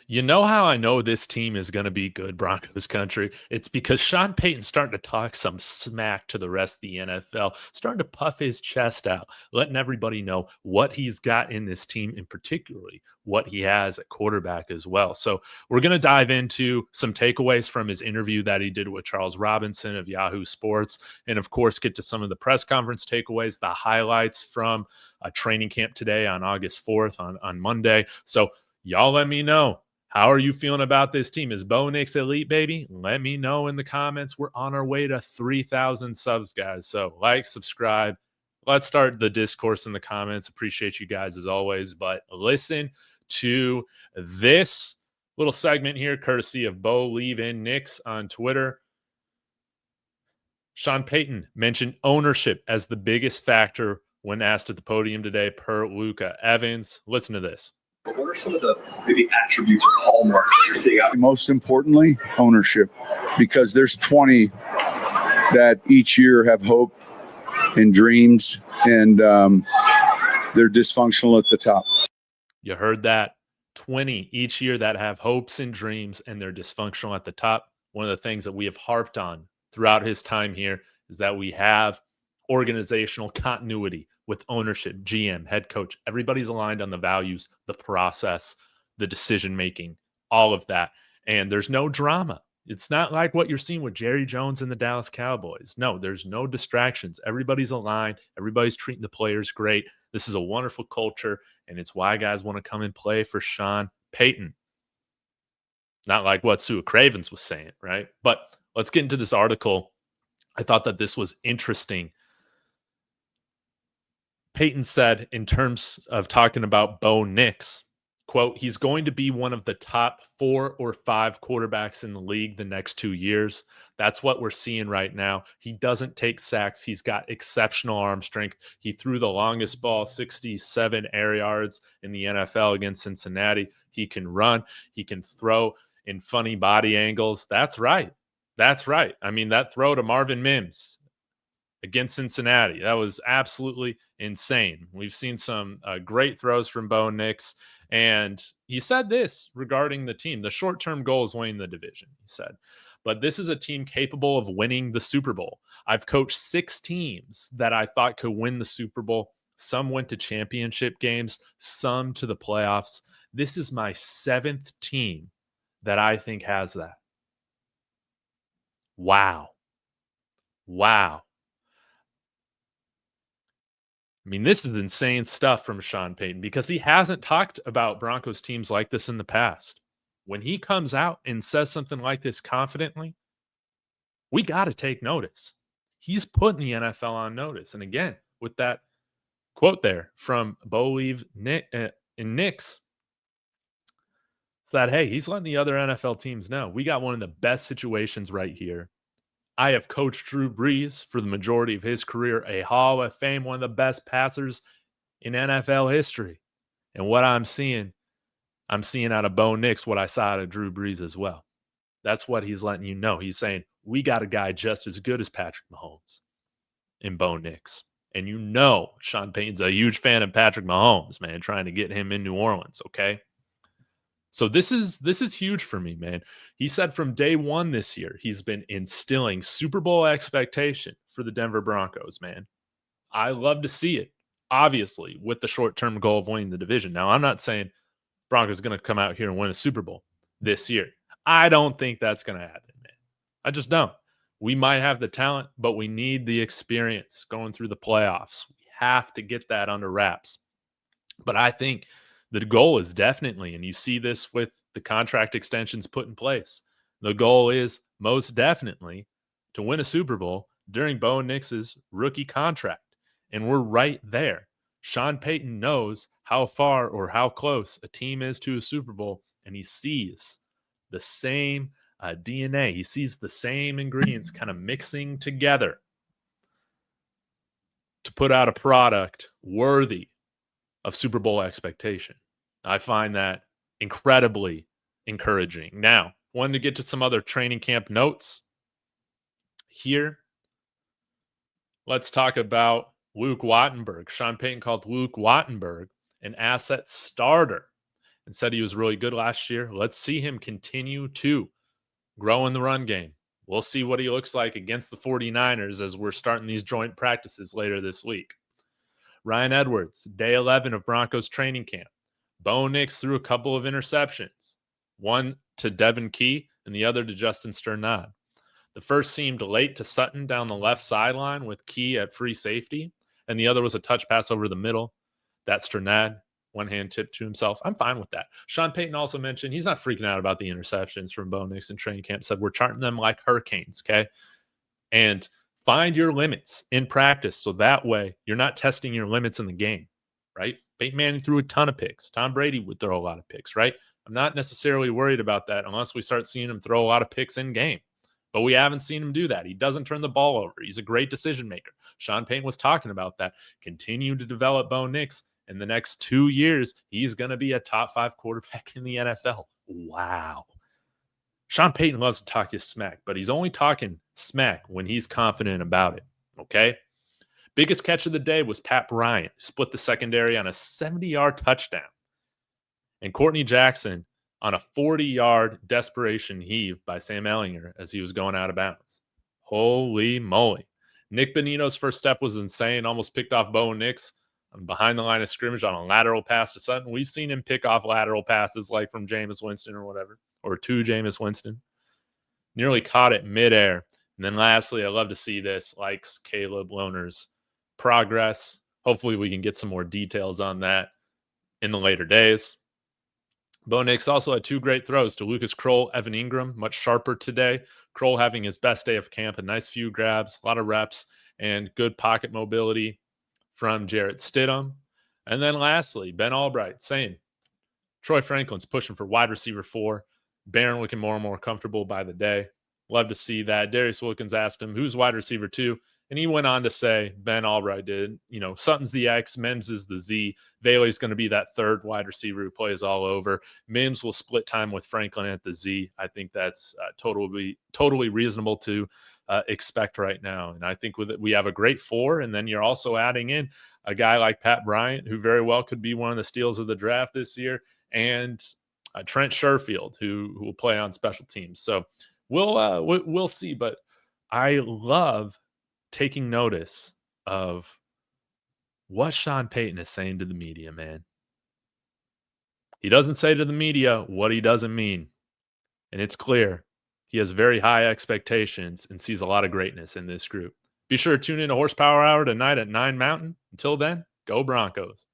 You know how I know this team is going to be good, Broncos country? It's because Sean Payton's starting to talk some smack to the rest of the NFL, starting to puff his chest out, letting everybody know what he's got in this team, and particularly what he has at quarterback as well. So we're going to dive into some takeaways from his interview that he did with Charles Robinson of Yahoo Sports, and of course, get to some of the press conference takeaways, the highlights from a training camp today on August 4th on Monday. So y'all let me know. How are you feeling about this team? Is Bo Nix elite, baby? Let me know in the comments. We're on our way to 3,000 subs, guys. So like, subscribe. Let's start the discourse in the comments. Appreciate you guys as always. But listen to this little segment here, courtesy of Bo Leave in Nix on Twitter. Sean Payton mentioned ownership as the biggest factor when asked at the podium today per Luca Evans. Listen to this. But what are some of the maybe attributes or hallmarks that you're seeing out? Most importantly, ownership, because there's 20 that each year have hope and dreams, and they're dysfunctional at the top. You heard that. 20 each year that have hopes and dreams, and they're dysfunctional at the top. One of the things that we have harped on throughout his time here is that we have organizational continuity with ownership, GM, head coach. Everybody's aligned on the values, the process, the decision-making, all of that. And there's no drama. It's not like what you're seeing with Jerry Jones and the Dallas Cowboys. No, there's no distractions. Everybody's aligned. Everybody's treating the players great. This is a wonderful culture, and it's why guys want to come and play for Sean Payton. Not like what Sue Cravens was saying, right? But let's get into this article. I thought that this was interesting. Payton said, in terms of talking about Bo Nix, quote, he's going to be one of the top 4 or 5 quarterbacks in the league the next 2 years. That's what we're seeing right now. He doesn't take sacks. He's got exceptional arm strength. He threw the longest ball, 67 air yards in the NFL against Cincinnati. He can run. He can throw in funny body angles. That's right. That's right. I mean, that throw to Marvin Mims against Cincinnati, that was absolutely insane. We've seen some great throws from Bo Nix, and he said this regarding the team. The short-term goal is winning the division, he said. But this is a team capable of winning the Super Bowl. I've coached 6 teams that I thought could win the Super Bowl. Some went to championship games, some to the playoffs. This is my 7th team that I think has that. Wow. Wow. I mean, this is insane stuff from Sean Payton because he hasn't talked about Broncos teams like this in the past. When he comes out and says something like this confidently, we got to take notice. He's putting the NFL on notice. And again, with that quote there from Bo Leave in Nix, it's that, hey, he's letting the other NFL teams know we got one of the best situations right here. I have coached Drew Brees for the majority of his career, a Hall of Fame, one of the best passers in NFL history. And what I'm seeing out of Bo Nix what I saw out of Drew Brees as well. That's what he's letting you know. He's saying, we got a guy just as good as Patrick Mahomes in Bo Nix. And you know Sean Payton's a huge fan of Patrick Mahomes, man, trying to get him in New Orleans, okay? So this is huge for me, man. He said from day one this year, he's been instilling Super Bowl expectation for the Denver Broncos, man. I love to see it, obviously, with the short-term goal of winning the division. Now, I'm not saying Broncos going to come out here and win a Super Bowl this year. I don't think that's going to happen, man. I just don't. We might have the talent, but we need the experience going through the playoffs. We have to get that under wraps. But I think the goal is definitely, and you see this with the contract extensions put in place, the goal is most definitely to win a Super Bowl during Bo Nix's rookie contract. And we're right there. Sean Payton knows how far or how close a team is to a Super Bowl, and he sees the same DNA. He sees the same ingredients kind of mixing together to put out a product worthy of Super Bowl expectation. I find that incredibly encouraging. Now, wanted to get to some other training camp notes here. Let's talk about Luke Wattenberg. Sean Payton called Luke Wattenberg an asset starter and said he was really good last year. Let's see him continue to grow in the run game. We'll see what he looks like against the 49ers as we're starting these joint practices later this week. Ryan Edwards, day 11 of Broncos training camp. Bo Nix threw a couple of interceptions, one to Devin Key and the other to Justin Sternad. The first seemed late to Sutton down the left sideline with Key at free safety, and the other was a touch pass over the middle. That's Sternad, one hand tip to himself. I'm fine with that. Sean Payton also mentioned he's not freaking out about the interceptions from Bo Nix in training camp. Said we're charting them like hurricanes, okay? And find your limits in practice so that way you're not testing your limits in the game, right? Peyton Manning threw a ton of picks. Tom Brady would throw a lot of picks, right? I'm not necessarily worried about that unless we start seeing him throw a lot of picks in game. But we haven't seen him do that. He doesn't turn the ball over. He's a great decision maker. Sean Payton was talking about that. Continue to develop Bo Nix. In the next 2 years, he's going to be a top 5 quarterback in the NFL. Wow. Sean Payton loves to talk his smack, but he's only talking smack when he's confident about it, okay? Biggest catch of the day was Pat Bryant, split the secondary on a 70-yard touchdown. And Courtney Jackson on a 40-yard desperation heave by Sam Ehlinger as he was going out of bounds. Holy moly. Nick Bonito's first step was insane, almost picked off Bo Nix behind the line of scrimmage on a lateral pass to Sutton. We've seen him pick off lateral passes like from Jameis Winston or whatever, or to Jameis Winston. Nearly caught it midair. And then lastly, I love to see this, likes Caleb Lohner's progress. Hopefully we can get some more details on that in the later days. Bo Nix also had 2 great throws to Lucas Kroll, Evan Ingram, much sharper today. Kroll having his best day of camp, a nice few grabs, a lot of reps, and good pocket mobility from Jarrett Stidham. And then lastly, Ben Albright saying Troy Franklin's pushing for wide receiver 4. Barron looking more and more comfortable by the day. Love to see that. Darius Wilkins asked him, who's wide receiver 2? And he went on to say, Ben Albright did, Sutton's the X, Mims is the Z. Bailey's going to be that 3rd wide receiver who plays all over. Mims will split time with Franklin at the Z. I think that's totally reasonable to expect right now. And I think with it, we have a great 4, and then you're also adding in a guy like Pat Bryant, who very well could be one of the steals of the draft this year, and Trent Sherfield, who will play on special teams. So we'll see. But I love taking notice of what Sean Payton is saying to the media, man. He doesn't say to the media what he doesn't mean. And it's clear he has very high expectations and sees a lot of greatness in this group. Be sure to tune in to Horsepower Hour tonight at 9 Mountain. Until then, go Broncos.